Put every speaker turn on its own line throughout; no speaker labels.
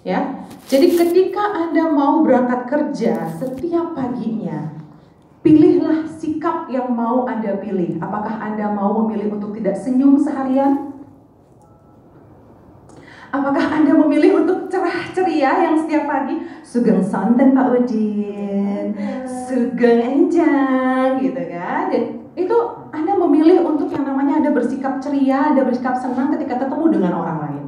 Ya, jadi ketika Anda mau berangkat kerja setiap paginya, pilihlah sikap yang mau Anda pilih. Apakah Anda mau memilih untuk tidak senyum seharian? Apakah Anda memilih untuk cerah ceria yang setiap pagi sugeng santen Pak Udin, sugeng enjang gitu kan? Dan itu Anda memilih untuk yang namanya Anda bersikap ceria, Anda bersikap senang ketika ketemu dengan orang lain.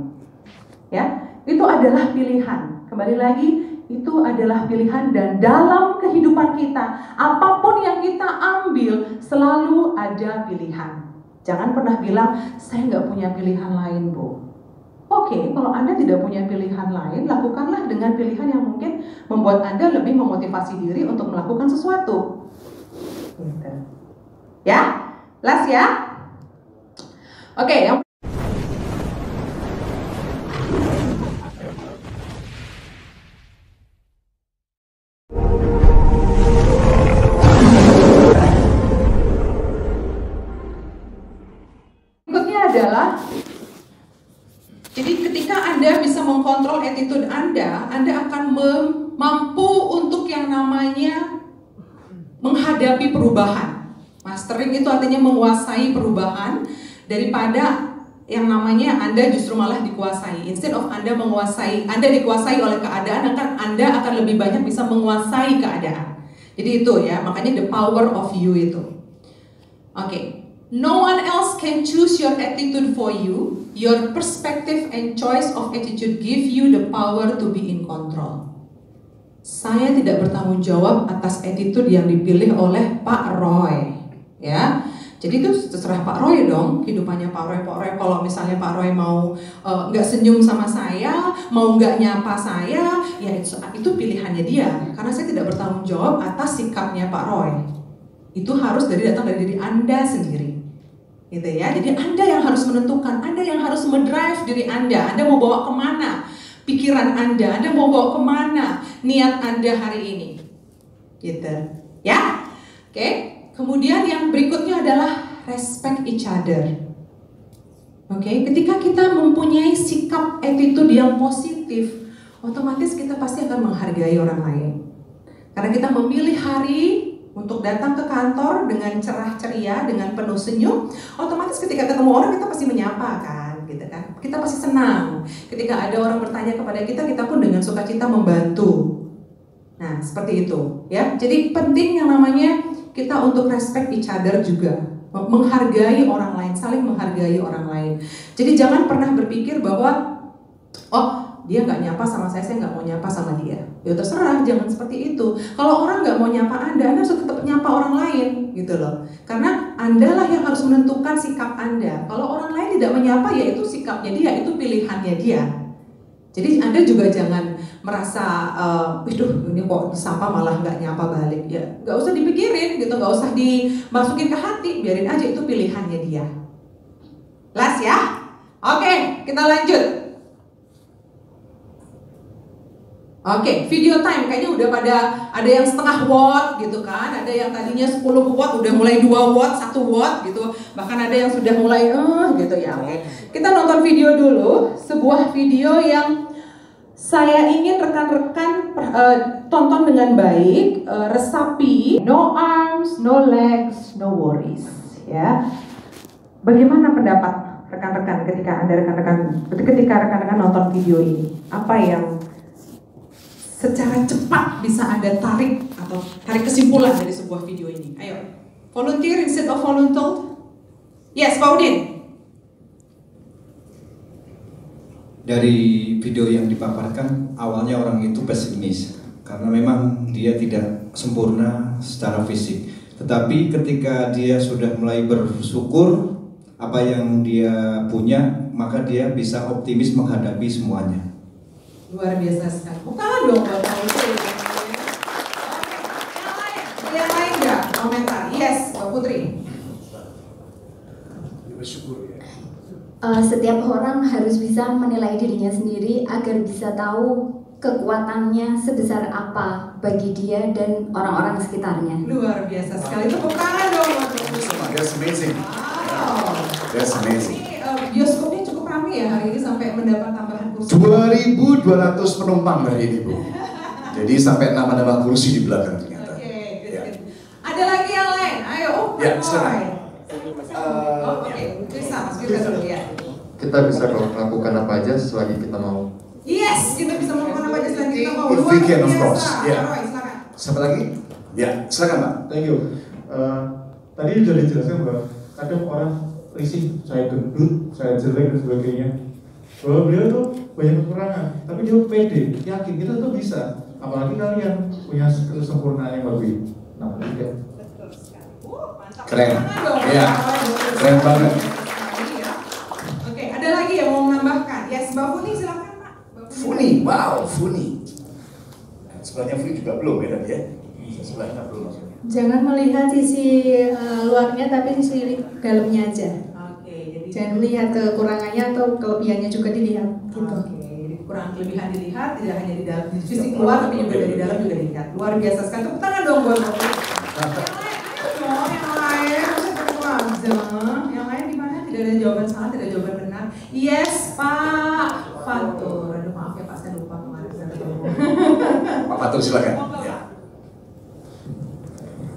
Ya, itu adalah pilihan. Kembali lagi, itu adalah pilihan, dan dalam kehidupan kita, apapun yang kita ambil selalu ada pilihan. Jangan pernah bilang, saya nggak punya pilihan lain, Bu. Oke, kalau Anda tidak punya pilihan lain, lakukanlah dengan pilihan yang mungkin membuat Anda lebih memotivasi diri untuk melakukan sesuatu. Gitu. Ya, last ya. Oke, yang berikutnya adalah, jadi ketika Anda bisa mengkontrol attitude Anda akan mampu untuk yang namanya menghadapi perubahan. Mastering itu artinya menguasai perubahan, daripada yang namanya Anda justru malah dikuasai. Instead of Anda menguasai, Anda dikuasai oleh keadaan, Anda akan lebih banyak bisa menguasai keadaan. Jadi itu ya, makanya the power of you itu. Oke. No one else can choose your attitude for you. Your perspective and choice of attitude give you the power to be in control. Saya tidak bertanggung jawab atas attitude yang dipilih oleh Pak Roy, ya. Jadi itu terserah Pak Roy dong, kehidupannya Pak Roy. Kalau misalnya Pak Roy mau nggak senyum sama saya, mau nggak nyapa saya, ya itu pilihannya dia. Karena saya tidak bertanggung jawab atas sikapnya Pak Roy. Itu harus datang dari diri Anda sendiri. Gitu ya, jadi Anda yang harus menentukan, Anda yang harus mendrive diri Anda mau bawa kemana pikiran Anda mau bawa kemana niat Anda hari ini, gitu ya. Oke, kemudian yang berikutnya adalah respect each other. Oke, ketika kita mempunyai sikap attitude yang positif, otomatis kita pasti akan menghargai orang lain, karena kita memilih hari untuk datang ke kantor dengan cerah ceria, dengan penuh senyum. Otomatis ketika ketemu orang kita pasti menyapa kan, gitu kan. Kita pasti senang. Ketika ada orang bertanya kepada kita, kita pun dengan sukacita membantu. Nah, seperti itu ya. Jadi penting yang namanya kita untuk respect each other juga, menghargai orang lain, saling menghargai orang lain. Jadi jangan pernah berpikir bahwa dia nggak nyapa sama saya nggak mau nyapa sama dia. Ya terserah, jangan seperti itu. Kalau orang nggak mau nyapa Anda harus tetap nyapa orang lain, gitu loh. Karena Anda lah yang harus menentukan sikap Anda. Kalau orang lain tidak menyapa, ya itu sikapnya dia, itu pilihannya dia. Jadi Anda juga jangan merasa, ini kok disapa malah nggak nyapa balik. Ya nggak usah dipikirin, gitu, nggak usah dimasukin ke hati, biarin aja, itu pilihannya dia. Last ya. Oke, kita lanjut. Oke, video time kayaknya udah pada ada yang setengah watt gitu kan, ada yang tadinya 10 watt udah mulai 2 watt, 1 watt gitu, bahkan ada yang sudah mulai gitu ya. Oke. Kita nonton video dulu, sebuah video yang saya ingin rekan-rekan tonton dengan baik, resapi, no arms, no legs, no worries, ya. Bagaimana pendapat rekan-rekan ketika rekan-rekan nonton video ini? Apa yang secara cepat bisa Anda tarik atau tarik kesimpulan dari sebuah video ini? Ayo, volunteer instead of voluntold. Yes, Pak Udin.
Dari video yang dipaparkan, awalnya orang itu pesimis karena memang dia tidak sempurna secara fisik. Tetapi ketika dia sudah mulai bersyukur apa yang dia punya, maka dia bisa optimis menghadapi semuanya.
Luar biasa sekali. Bukan dong Bapak itu. Yang lain nggak komentar? Yes, Mbak Putri.
Bersyukur ya.
Setiap orang harus bisa menilai dirinya sendiri agar bisa tahu kekuatannya sebesar apa bagi dia dan orang-orang di sekitarnya.
Luar biasa sekali. Tepuk tangan dong Mbak Putri.
That's amazing.
Wow.
That's amazing.
Ini bioskopnya cukup ramai ya hari ini sampai mendapat tambahan kursi.
2.200 penumpang hari ini, Bu. Jadi sampai nama-nama kursi di belakang ternyata.
Oke,
Ya.
ada lagi yang lain? Ayo,
Ya, silakan.
Oke, bisa, Mas Firza dulu ya.
Kita bisa melakukan apa aja selagi kita mau.
Yes, kita bisa melakukan apa aja selain kita mau.
If we can, of course. Ya.
Roy, silakan.
Siapa lagi? Ya, silakan, Pak.
Thank you. Tadi sudah dijelaskan bahwa kadang orang risih, saya gendut, saya jelek dan sebagainya. Bahwa beliau tuh banyak kekurangan, tapi dia pede, yakin kita tuh bisa. Apalagi kalian punya kesempurnaan yang lebih. Nah, tiga.
Keren.
Tangan dong.
Iya. Keren banget.
Oke, ada lagi yang mau menambahkan? Yes, Mbak Funi silakan, Pak. Mbak
Funi, wow, Funi. Sebenarnya Funi juga belum ya tadi ya? Sebelahnya belum maksudnya.
Jangan melihat sisi luarnya tapi sisi dalamnya aja.
Oke, jadi
Jangan melihat kekurangannya atau kelebihannya juga dilihat gitu.
Oke, jadi kekurangan kelebihan dilihat, tidak hanya di dalam di fisik luar, tapi juga dari dalam juga dilihat. Luar biasa sekali. Tepuk tangan dong buat Mbak Funi. Yang lain, yang lain di mana? Tidak ada jawaban salah, tidak ada jawaban benar. Yes, Pak Fatur. Aduh, maaf ya Pak, saya lupa kemarin saya
Pak Fatur silakan. Ya.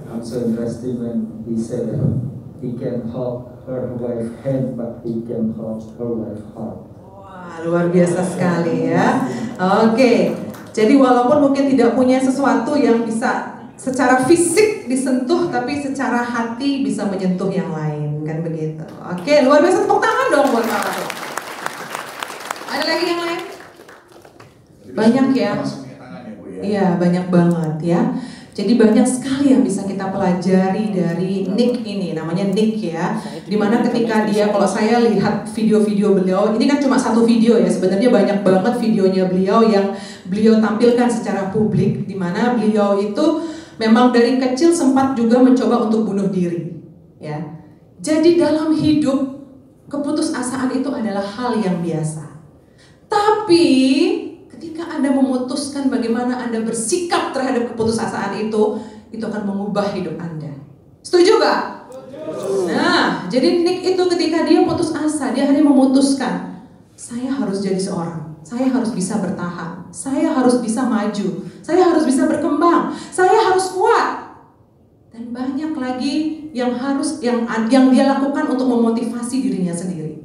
I'm so interested when he said that he can hold her wife hand, but he can hold her wife heart.
Wah, luar biasa sekali ya. Oke, jadi walaupun mungkin tidak punya sesuatu yang bisa secara fisik disentuh, tapi secara hati bisa menyentuh yang lain, kan begitu. Oke, luar biasa, tepuk tangan dong buat Pak Fatur. Ada lagi yang lain? Banyak ya. Iya, banyak banget ya. Jadi banyak sekali yang bisa kita pelajari dari Nick ini, namanya Nick ya. Dimana ketika dia, kalau saya lihat video-video beliau, ini kan cuma satu video ya, sebenarnya banyak banget videonya beliau yang beliau tampilkan secara publik. Dimana beliau itu memang dari kecil sempat juga mencoba untuk bunuh diri ya. Jadi dalam hidup, keputusasaan itu adalah hal yang biasa. Tapi ketika Anda memutuskan bagaimana Anda bersikap terhadap keputusasaan itu akan mengubah hidup Anda. Setuju gak? Nah, jadi Nick itu ketika dia putus asa, dia hanya memutuskan, saya harus jadi seorang, saya harus bisa bertahan, saya harus bisa maju, saya harus bisa berkembang, saya harus kuat. Dan banyak lagi yang dia lakukan untuk memotivasi dirinya sendiri.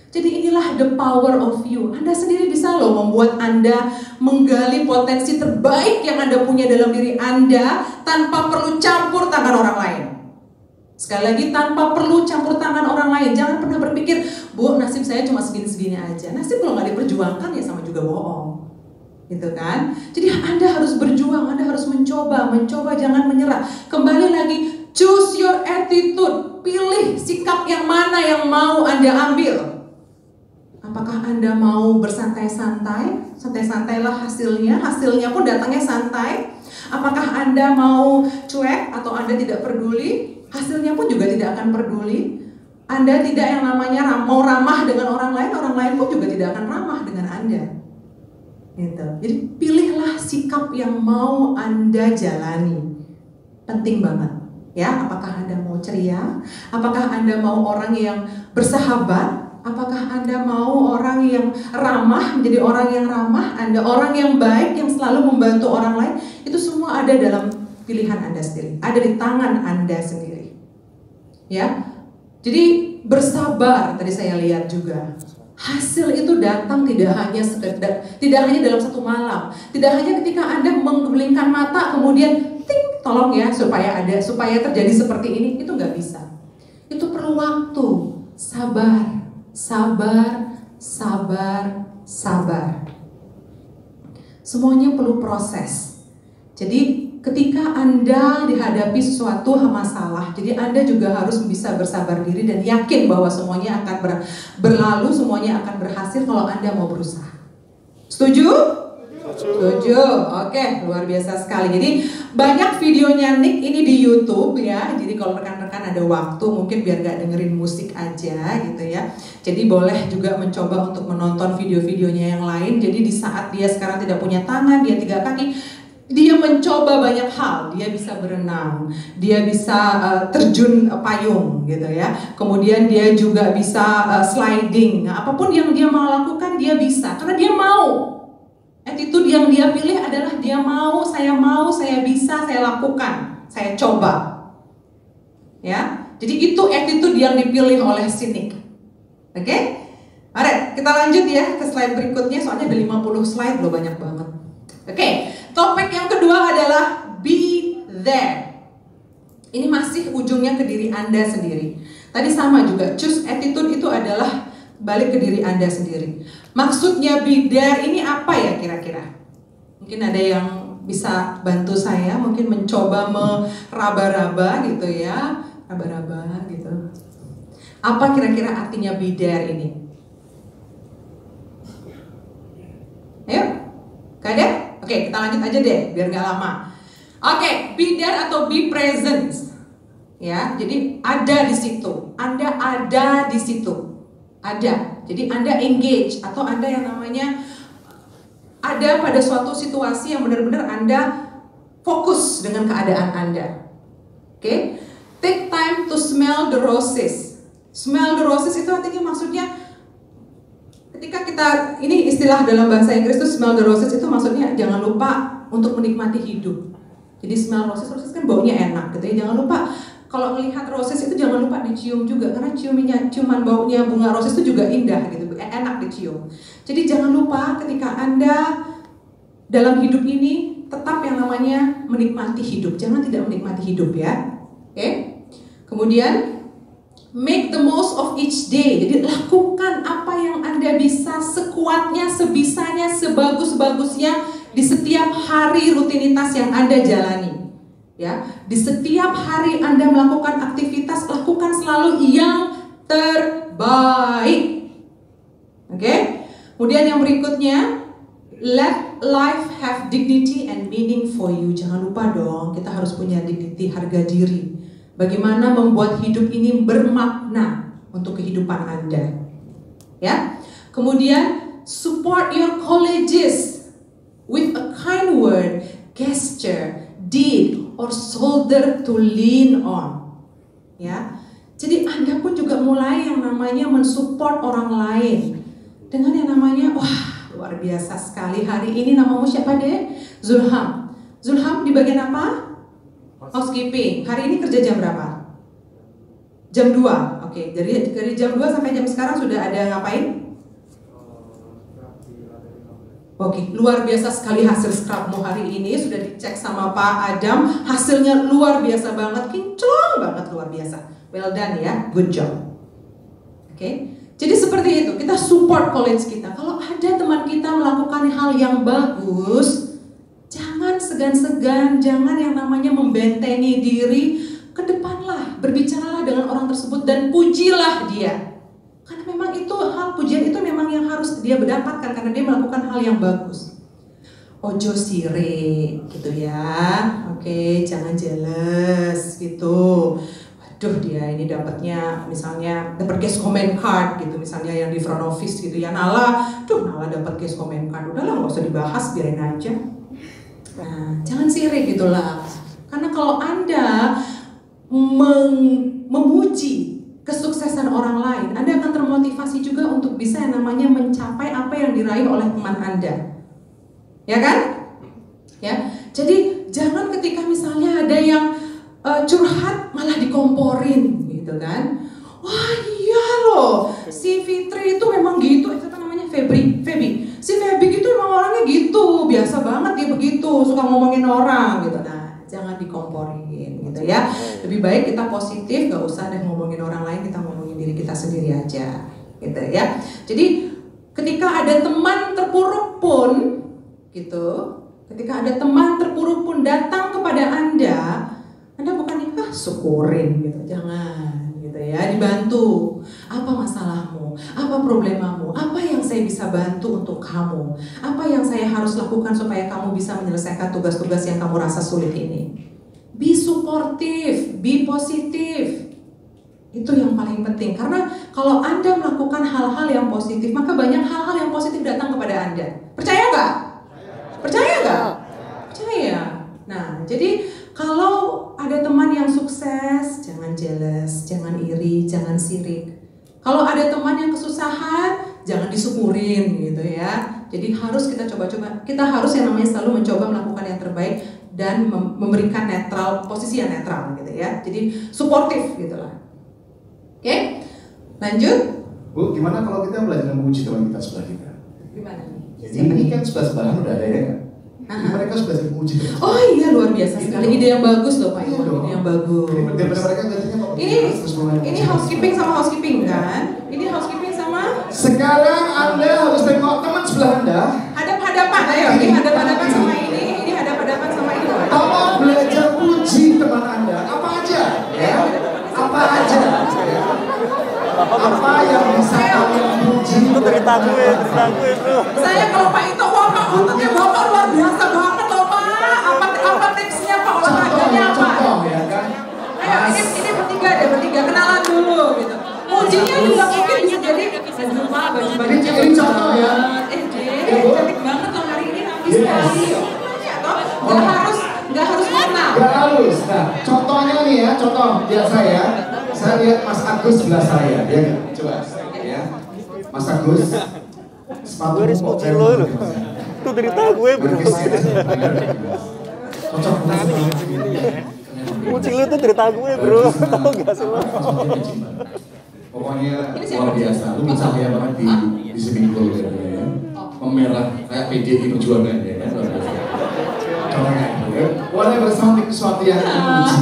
Jadi inilah the power of you. Anda sendiri bisa loh membuat Anda menggali potensi terbaik yang Anda punya dalam diri Anda tanpa perlu campur tangan orang lain. Sekali lagi, tanpa perlu campur tangan orang lain. Jangan pernah berpikir, Bu, nasib saya cuma segini-segini aja. Nasib kalau nggak diperjuangkan ya sama juga bohong. Gitu kan? Jadi Anda harus berjuang, Anda harus mencoba, jangan menyerah. Kembali lagi, choose your attitude. Pilih sikap yang mana yang mau Anda ambil. Apakah Anda mau bersantai-santai? Santai-santailah hasilnya pun datangnya santai. Apakah Anda mau cuek atau Anda tidak peduli? Hasilnya pun juga tidak akan peduli. Anda tidak yang namanya mau ramah dengan orang lain pun juga tidak akan ramah dengan Anda. Gitu. Jadi pilihlah sikap yang mau Anda jalani. Penting banget. Ya, apakah Anda mau ceria? Apakah Anda mau orang yang bersahabat? Apakah Anda mau orang yang ramah, menjadi orang yang ramah? Anda orang yang baik, yang selalu membantu orang lain? Itu semua ada dalam pilihan Anda sendiri. Ada di tangan Anda sendiri. Ya, jadi bersabar. Tadi saya lihat juga. Hasil itu datang tidak hanya dalam satu malam. Tidak hanya ketika Anda menggulingkan mata, kemudian ting, tolong ya, supaya terjadi seperti ini. Itu nggak bisa. Itu perlu waktu, sabar. Semuanya perlu proses. Jadi ketika Anda dihadapi sesuatu masalah, jadi Anda juga harus bisa bersabar diri dan yakin bahwa semuanya akan berlalu, semuanya akan berhasil kalau Anda mau berusaha. Setuju? Setuju. Oke, luar biasa sekali. Jadi banyak videonya Nick ini di YouTube ya. Jadi kalau rekan-rekan ada waktu mungkin biar gak dengerin musik aja gitu ya. Jadi boleh juga mencoba untuk menonton video-videonya yang lain. Jadi di saat dia sekarang tidak punya tangan, dia 3 kaki, Dia mencoba banyak hal, dia bisa berenang, dia bisa terjun payung gitu ya. Kemudian dia juga bisa sliding. Nah, apapun yang dia mau lakukan dia bisa karena dia mau. Attitude yang dia pilih adalah dia mau, saya bisa, saya lakukan, saya coba. Ya. Jadi itu attitude yang dipilih oleh sinik. Oke? Alright, kita lanjut ya ke slide berikutnya soalnya ada 50 slide loh, banyak banget. Oke. Topik yang kedua adalah be there. Ini masih ujungnya ke diri Anda sendiri. Tadi sama juga, choose attitude itu adalah balik ke diri Anda sendiri. Maksudnya be there ini apa ya kira-kira? Mungkin ada yang bisa bantu saya, mungkin mencoba meraba-raba gitu ya. Raba-raba gitu. Apa kira-kira artinya be there ini? Ayo, gak ada? Oke, kita lanjut aja deh, biar gak lama. Oke, be there atau be present. Ya, jadi ada di situ. Anda ada di situ. Ada. Jadi Anda engage atau Anda yang namanya ada pada suatu situasi yang benar-benar Anda fokus dengan keadaan Anda. Oke? Take time to smell the roses. Smell the roses itu artinya maksudnya ketika kita, ini istilah dalam bahasa Inggris itu smell the roses itu maksudnya jangan lupa untuk menikmati hidup. Jadi smell roses, roses kan baunya enak gitu ya. Jangan lupa kalau melihat roses itu jangan lupa dicium juga karena ciuman baunya bunga roses itu juga indah gitu, enak dicium. Jadi jangan lupa ketika Anda dalam hidup ini tetap yang namanya menikmati hidup. Jangan tidak menikmati hidup ya. Oke? Kemudian make the most of each day. Jadi lakukan apa yang Anda bisa sekuatnya, sebisanya, sebagus-bagusnya di setiap hari rutinitas yang Anda jalani. Ya, di setiap hari Anda melakukan aktivitas, lakukan selalu yang terbaik. Oke? Kemudian yang berikutnya, let life have dignity and meaning for you. Jangan lupa dong, kita harus punya dignity, harga diri. Bagaimana membuat hidup ini bermakna untuk kehidupan Anda. Ya. Kemudian support your colleagues with a kind word, gesture, deed, or shoulder to lean on. Ya. Jadi Anda pun juga mulai yang namanya mensupport orang lain dengan yang namanya wah, luar biasa sekali hari ini namamu siapa deh? Zulham. Zulham di bagian apa? Housekeeping. Hari ini kerja jam berapa? Jam 2. Oke, dari jam 2 sampai jam sekarang sudah ada ngapain? Oke, luar biasa sekali hasil scrubmu hari ini. Sudah dicek sama Pak Adam. Hasilnya luar biasa banget. Kinclong banget, luar biasa. Well done ya, good job. Oke, jadi seperti itu. Kita support college kita. Kalau ada teman kita melakukan hal yang bagus, jangan segan-segan, jangan yang namanya membentengi diri. Kedepanlah, berbicaralah dengan orang tersebut dan pujilah dia. Karena memang itu hal pujian itu memang yang harus dia mendapatkan karena dia melakukan hal yang bagus. Ojo sirik gitu ya. Oke, jangan jealous gitu. Waduh, dia ini dapatnya misalnya dapat guest comment card gitu, misalnya yang di front office gitu ya. Nala dapat guest comment card. Udahlah, nggak usah dibahas, biarin aja. Nah, jangan sirik gitulah. Karena kalau Anda memuji kesuksesan orang lain, Anda akan termotivasi juga untuk bisa yang namanya mencapai apa yang diraih oleh teman Anda. Ya kan? Ya. Jadi jangan ketika misalnya ada yang curhat malah dikomporin gitu kan. Wah, iya loh. Si Fitri itu memang gitu, itu namanya Feby. Si Feby itu memang orangnya gitu, biasa banget dia begitu, suka ngomongin orang gitu. Nah, jangan dikomporin gitu ya. Lebih baik kita positif, gak usah deh ngomongin orang lain, kita ngomongin diri kita sendiri aja gitu ya. Jadi ketika ada teman terpuruk pun gitu, ketika ada teman terpuruk pun datang kepada Anda bukan syukurin gitu, jangan gitu ya, dibantu. Apa masalahmu? Apa problemamu? Apa yang saya bisa bantu untuk kamu? Apa yang saya harus lakukan supaya kamu bisa menyelesaikan tugas-tugas yang kamu rasa sulit ini? Be supportive, be positif. Itu yang paling penting. Karena kalau Anda melakukan hal-hal yang positif, maka banyak hal-hal yang positif datang kepada Anda. Percaya nggak? Percaya nggak? Percaya. Nah, jadi kalau ada teman yang sukses, jangan jealous, jangan iri, jangan sirik. Kalau ada teman yang kesusahan, jangan disyukurin gitu ya. Jadi harus kita coba-coba, kita harus yang namanya selalu mencoba melakukan yang terbaik dan memberikan netral, posisi yang netral gitu ya. Jadi suportif gitu lah. Oke, lanjut.
Bu, gimana kalau kita belajar memuji teman kita sebelah kita?
Gimana nih?
Jadi ini kan sebelah-sebelahan udah ada ya kan? Jadi mereka sudah belajar memuji teman.
Oh iya, luar biasa sekali. Ide yang bagus loh Pak Iwan, ide yang bagus.
Daripada mereka gantinya kok
Ini housekeeping sama housekeeping kan? Ini housekeeping sama
sekarang Anda harus tengok teman sebelah Anda.
hadap-hadapan. Ayo, ini hadap-hadapan sama ini hadap-hadapan sama ini.
Tolong belajar puji teman Anda. Apa aja? Ya. Apa aja? Ya. Apa yang bisa kalian puji?
Itu cerita gue bro.
Saya kalau Pak Ito, wah Pak ototnya Bapak luar biasa banget loh Pak. Apa tipsnya Pak, olahraganya apa?
Contoh ya kan?
Ayo, ini bertiga kenalan dulu gitu. Mujinya juga mungkin bisa jadi
Ini contoh ya.
Cantik banget loh hari ini rapi sekali. Nggak harus kenal.
Gak harus. Nah, contohnya nih ya, contoh biasa ya. Saya lihat Mas Agus sebelah saya, ya kan? Coba, ya. Mas Agus. Sepatu
Gue muji lo. Itu cerita gue bro.
Cocok banget.
Muji lo itu cerita gue bro. Tahu gak sih lo?
Pokoknya luar biasa. Lu cahaya banget di swimming pool ya. Memerah kayak PDI Perjuangan ya kan. Luar biasa. Contohnya gitu. Whatever something sesuatu yang memuji.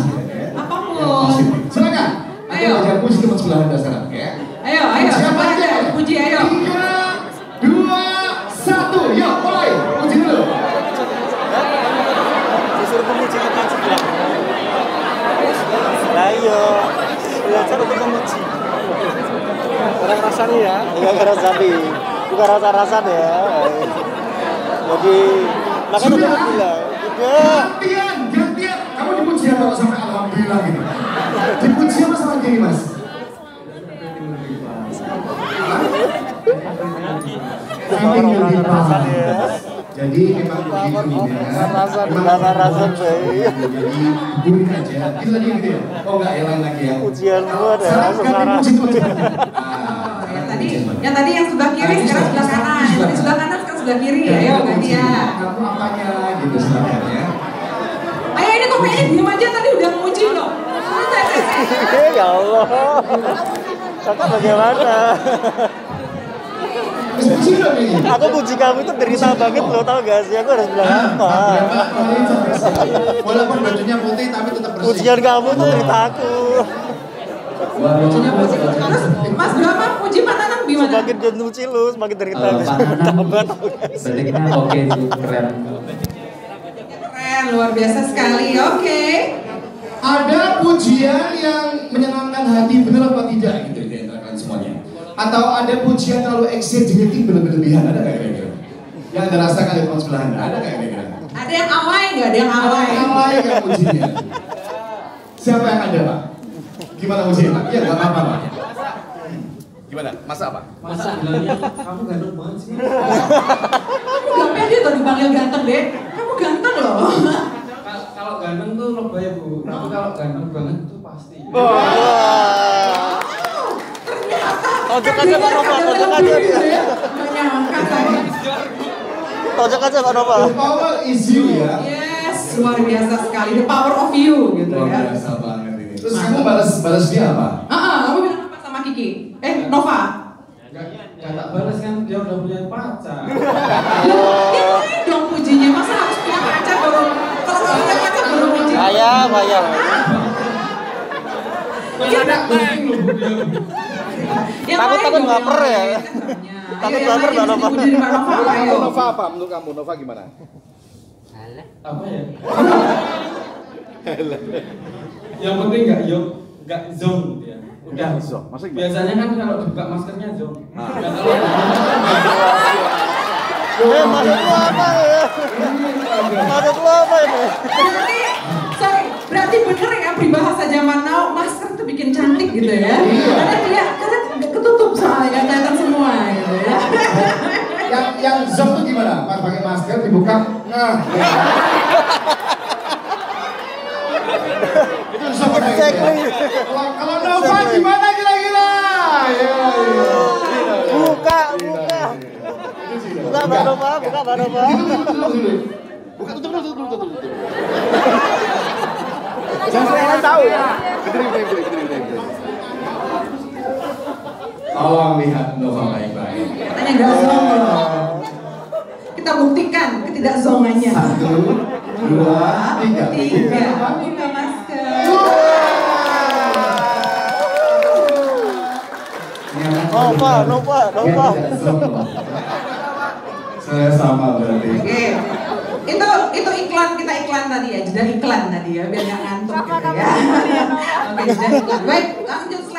Apapun.
Silakan.
Ayo.
Ada puji teman sebelah Anda sekarang ya.
Ayo. Siapa aja? Puji ayo.
3, 2, 1, yuk mulai. Puji dulu.
Disuruh memuji teman sebelah. Ayo. Belajar untuk memuji. Orang rasanya ya. Enggak rasanya. Bukan rasa-rasa ya. Jadi makanya udah bilang.
Gantian. Kamu dipuji apa sampai alhamdulillah gitu. Dipuji apa sama diri Mas? Jadi memang begitu ya.
Rasa.
Jadi guring aja. Itu tadi gitu ya. Oh enggak, yang lain lagi ya.
Ujian gua ada sekarang.
Yang tadi yang sebelah kiri sekarang sebelah kanan. Yang sebelah kanan sekarang sebelah kiri. Ayo ganti ya.
Kamu apanya gitu sebenarnya ya.
Ayo ini kok kayaknya diem aja tadi udah muji loh.
Ya Allah. Kakak bagaimana? Aku puji kamu itu derita banget loh, tau gak sih? Aku harus bilang apa?
Walaupun bajunya putih tapi tetap bersih.
Pujian kamu tuh derita aku.
Bajunya putih. Terus Mas berapa puji Pak Nanang gimana?
Semakin dia nyuci lu, semakin derita aku.
Seliknya oke sih, keren.
Keren, luar biasa sekali. Oke.
Ada pujian yang menyenangkan hati benar apa tidak gitu di antara kalian semuanya? Atau ada pujian terlalu exaggerating berlebihan, ada nggak kira-kira? Yang Anda rasakan di teman sebelah Anda, ada nggak kira-kira?
Ada yang alay nggak? Ada yang alay.
Ada yang alay nggak pujinya? Siapa yang ada Pak? Gimana pujinya Pak? Iya nggak apa-apa Pak. Gimana? Masa apa?
Masa bilangnya kamu ganteng banget sih.
Kamu gak pede tuh dipanggil ganteng deh. Kamu ganteng loh.
Kalau ganteng tuh lebay bu, tapi kalau ganteng banget tuh pasti.
Tojok aja Pak Nova, tojok aja.
Menyangka saya.
Tojok aja Pak Nova.
The power is you ya.
Yes, luar biasa sekali. The power of you gitu
Luar
ya.
biasa banget ini. Terus kamu balas dia apa?
Kamu bilang apa sama Kiki? Nova.
Gak tak balas kan, dia udah punya pacar.
Ya main dong pujinya, masa harus punya pacar baru? Kalau nggak punya pacar baru puji.
Ayam. Takut baper ya. Takut baper Mbak Nova.
Nova apa menurut kamu? Nova gimana?
Apa ya? Yang penting nggak zong ya. Udah zong. Biasanya kan kalau dibuka maskernya zong.
Maksud lu apa ya? Maksud lu apa ini?
Berarti bener ya peribahasa zaman now, masker tuh bikin cantik gitu ya. Karena ketutup soalnya, nggak kelihatan semua gitu ya.
Yang zong tuh gimana? Pas pakai masker dibuka, nah. Itu sama saya. Kalau Nova gimana kira-kira? Ya.
Buka. Buka Mbak Nova.
Buka tutup.
Jangan saya tahu ya.
Tolong lihat Nova baik-baik.
Katanya nggak zong loh. Kita buktikan ketidakzongannya.
1, 2, 3.
Buka masker.
Nova.
Saya sama berarti.
Oke. Itu iklan, kita iklan tadi ya, jeda iklan tadi ya, biar nggak ngantuk gitu ya. Oke, jeda iklan. Baik, lanjut.